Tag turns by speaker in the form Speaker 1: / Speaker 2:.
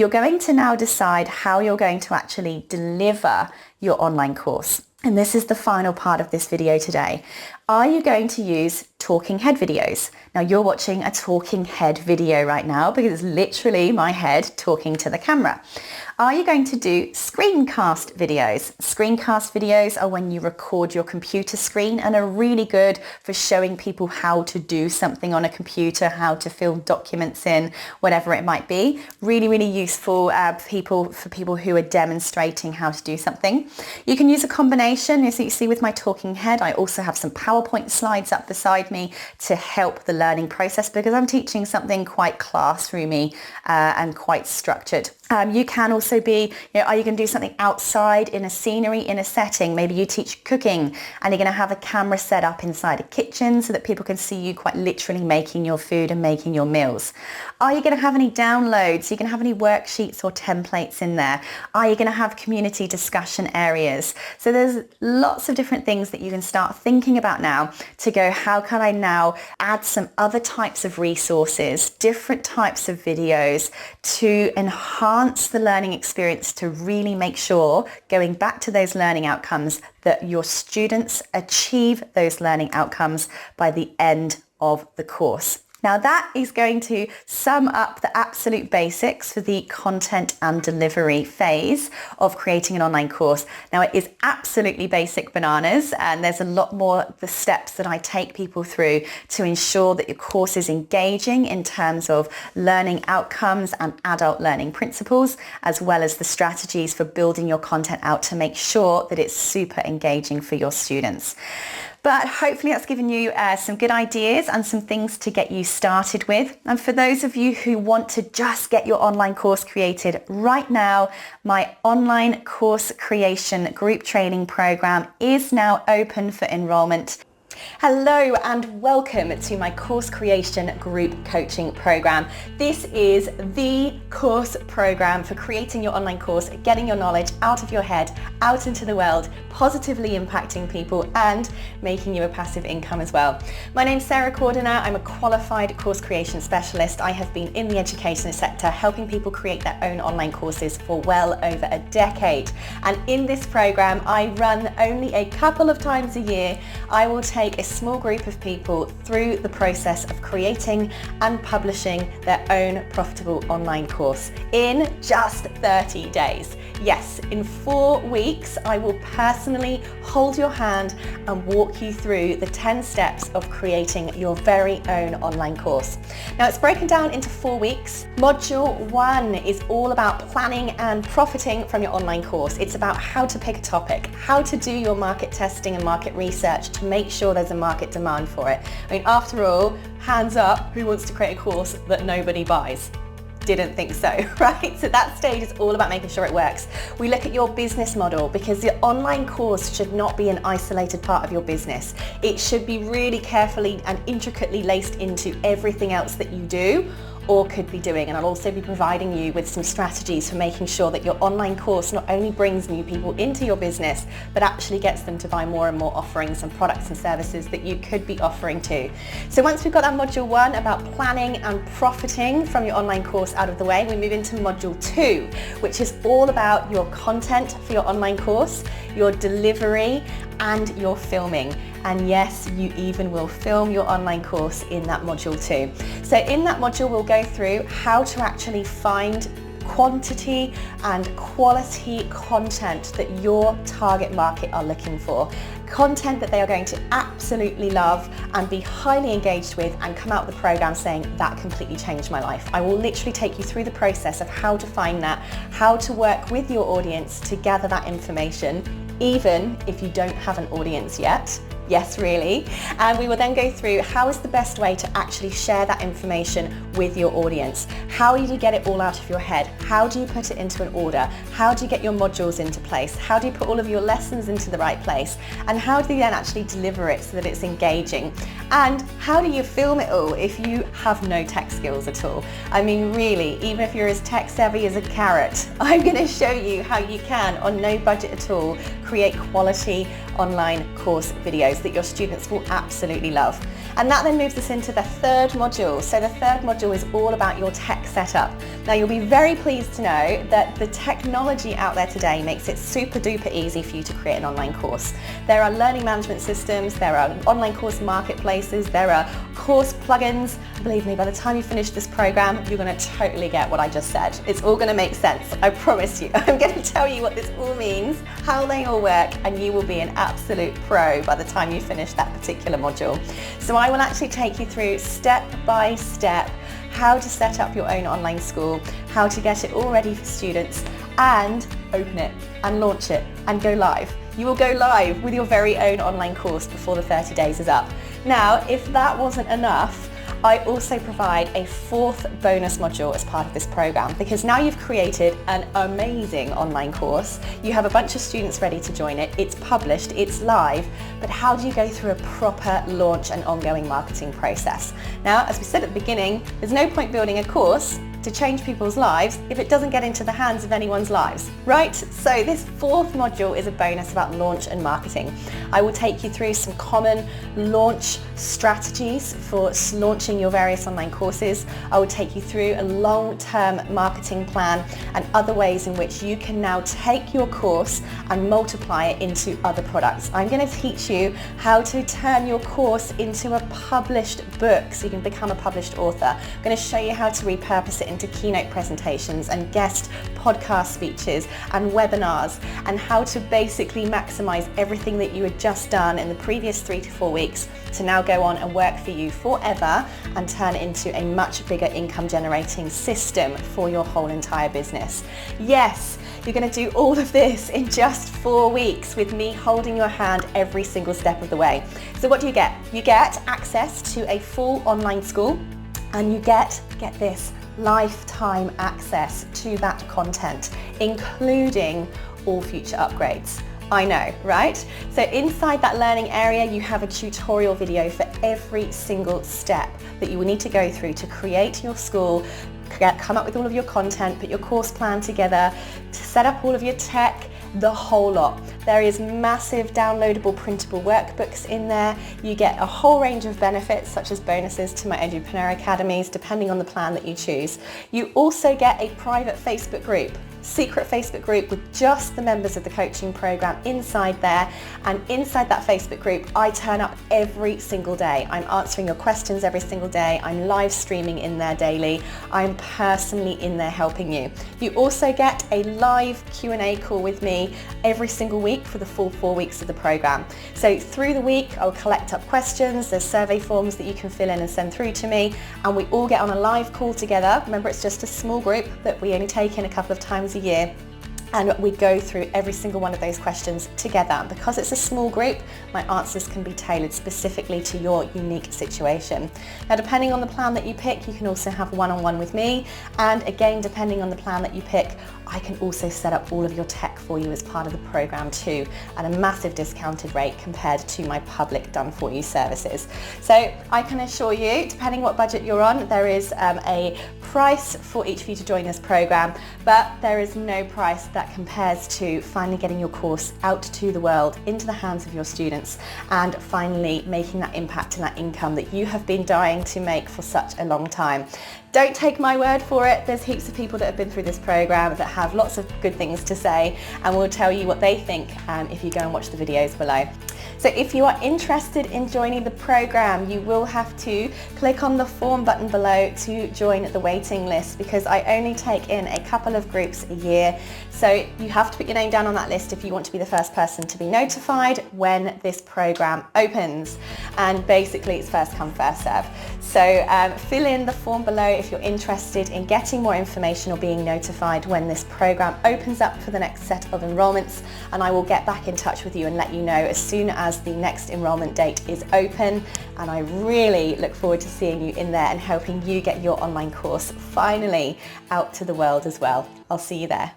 Speaker 1: You're going to now decide how you're going to actually deliver your online course. And this is the final part of this video today. Are you going to use talking head videos? Now you're watching a talking head video right now because it's literally my head talking to the camera. Are you going to do screencast videos? Screencast videos are when you record your computer screen and are really good for showing people how to do something on a computer, how to fill documents in, whatever it might be. Really, really useful for people who are demonstrating how to do something. You can use a combination. As you see with my talking head, I also have some PowerPoint slides up beside me to help the learning process because I'm teaching something quite classroomy and quite structured. You can also be, are you going to do something outside in a scenery, in a setting? Maybe you teach cooking and you're going to have a camera set up inside a kitchen so that people can see you quite literally making your food and making your meals. Are you going to have any downloads? Are you going to have any worksheets or templates in there? Are you going to have community discussion areas? So there's lots of different things that you can start thinking about now to go, how can I now add some other types of resources, different types of videos to enhance the learning experience to really make sure, going back to those learning outcomes, that your students achieve those learning outcomes by the end of the course. Now that is going to sum up the absolute basics for the content and delivery phase of creating an online course. Now it is absolutely basic bananas and there's a lot more the steps that I take people through to ensure that your course is engaging in terms of learning outcomes and adult learning principles, as well as the strategies for building your content out to make sure that it's super engaging for your students. But hopefully that's given you some good ideas and some things to get you started with. And for those of you who want to just get your online course created right now, my online course creation group training program is now open for enrollment. Hello and welcome to my course creation group coaching program. This is the course program for creating your online course, getting your knowledge out of your head, out into the world, positively impacting people and making you a passive income as well. My name's Sarah Cordiner. I'm a qualified course creation specialist. I have been in the education sector helping people create their own online courses for well over a decade. And in this program, I run only a couple of times a year. I will take a small group of people through the process of creating and publishing their own profitable online course in just 30 days. Yes, in 4 weeks, I will personally hold your hand and walk you through the 10 steps of creating your very own online course. Now it's broken down into 4 weeks. Module 1 is all about planning and profiting from your online course. It's about how to pick a topic, how to do your market testing and market research to make sure there's a market demand for it. I mean, after all, hands up, who wants to create a course that nobody buys? Didn't think so, right? So that stage is all about making sure it works. We look at your business model because the online course should not be an isolated part of your business. It should be really carefully and intricately laced into everything else that you do or could be doing. And I'll also be providing you with some strategies for making sure that your online course not only brings new people into your business, but actually gets them to buy more and more offerings and products and services that you could be offering too. So once we've got that module 1 about planning and profiting from your online course out of the way, we move into module 2, which is all about your content for your online course, your delivery, and your filming. And yes, you even will film your online course in that module 2. So in that module, we'll go through how to actually find quantity and quality content that your target market are looking for. Content that they are going to absolutely love and be highly engaged with and come out of the program saying, that completely changed my life. I will literally take you through the process of how to find that, how to work with your audience to gather that information, even if you don't have an audience yet. Yes, really. And we will then go through how is the best way to actually share that information with your audience. How do you get it all out of your head? How do you put it into an order? How do you get your modules into place? How do you put all of your lessons into the right place? And how do you then actually deliver it so that it's engaging? And how do you film it all if you have no tech skills at all? I mean, really, even if you're as tech savvy as a carrot, I'm going to show you how you can, on no budget at all, create quality online course videos that your students will absolutely love. And that then moves us into the third module. So the third module is all about your tech setup. Now you'll be very pleased to know that the technology out there today makes it super duper easy for you to create an online course. There are learning management systems, there are online course marketplaces, there are course plugins. Believe me, by the time you finish this program, you're going to totally get what I just said. It's all going to make sense, I promise you. I'm going to tell you what this all means, how they all work, and you will be an absolute pro by the time you finish that particular module. So I will actually take you through step by step how to set up your own online school, how to get it all ready for students, and open it and launch it and go live. You will go live with your very own online course before the 30 days is up. Now, if that wasn't enough, I also provide a fourth bonus module as part of this program, because now you've created an amazing online course. You have a bunch of students ready to join it. It's published, it's live, but how do you go through a proper launch and ongoing marketing process? Now, as we said at the beginning, there's no point building a course to change people's lives if it doesn't get into the hands of anyone's lives, right? So this fourth module is a bonus about launch and marketing. I will take you through some common launch strategies for launching your various online courses. I will take you through a long-term marketing plan and other ways in which you can now take your course and multiply it into other products. I'm going to teach you how to turn your course into a published book so you can become a published author. I'm going to show you how to repurpose it into keynote presentations and guest podcast speeches and webinars, and how to basically maximize everything that you had just done in the previous 3 to 4 weeks to now go on and work for you forever and turn into a much bigger income generating system for your whole entire business. Yes, you're going to do all of this in just 4 weeks with me holding your hand every single step of the way. So what do you get? You get access to a full online school, and you get this, lifetime access to that content, including all future upgrades. I know, right? So inside that learning area, you have a tutorial video for every single step that you will need to go through to create your school, come up with all of your content, put your course plan together, to set up all of your tech, the whole lot. There is massive downloadable printable workbooks in there. You get a whole range of benefits such as bonuses to my Edupreneur Academies depending on the plan that you choose. You also get a private Facebook group, secret Facebook group with just the members of the coaching program inside there, and inside that Facebook group I turn up every single day. I'm answering your questions every single day. I'm live streaming in there daily. I'm personally in there helping you. You also get a live Q&A call with me every single week for the full 4 weeks of the program. So through the week I'll collect up questions, there's survey forms that you can fill in and send through to me, and we all get on a live call together. Remember, it's just a small group that we only take in a couple of times a year, and we go through every single one of those questions together. Because it's a small group, my answers can be tailored specifically to your unique situation. Now, depending on the plan that you pick, you can also have one-on-one with me, and again, depending on the plan that you pick, I can also set up all of your tech for you as part of the program too, at a massive discounted rate compared to my public done-for-you services. So I can assure you, depending what budget you're on, there is a price for each of you to join this program, but there is no price that compares to finally getting your course out to the world, into the hands of your students, and finally making that impact and that income that you have been dying to make for such a long time. Don't take my word for it. There's heaps of people that have been through this program that have lots of good things to say, and will tell you what they think if you go and watch the videos below. So if you are interested in joining the program, you will have to click on the form button below to join the waiting list, because I only take in a couple of groups a year. So you have to put your name down on that list if you want to be the first person to be notified when this program opens. And basically it's first come, first serve. So fill in the form below if you're interested in getting more information or being notified when this program opens up for the next set of enrollments, and I will get back in touch with you and let you know as soon as the next enrollment date is open. And I really look forward to seeing you in there and helping you get your online course finally out to the world as well. I'll see you there.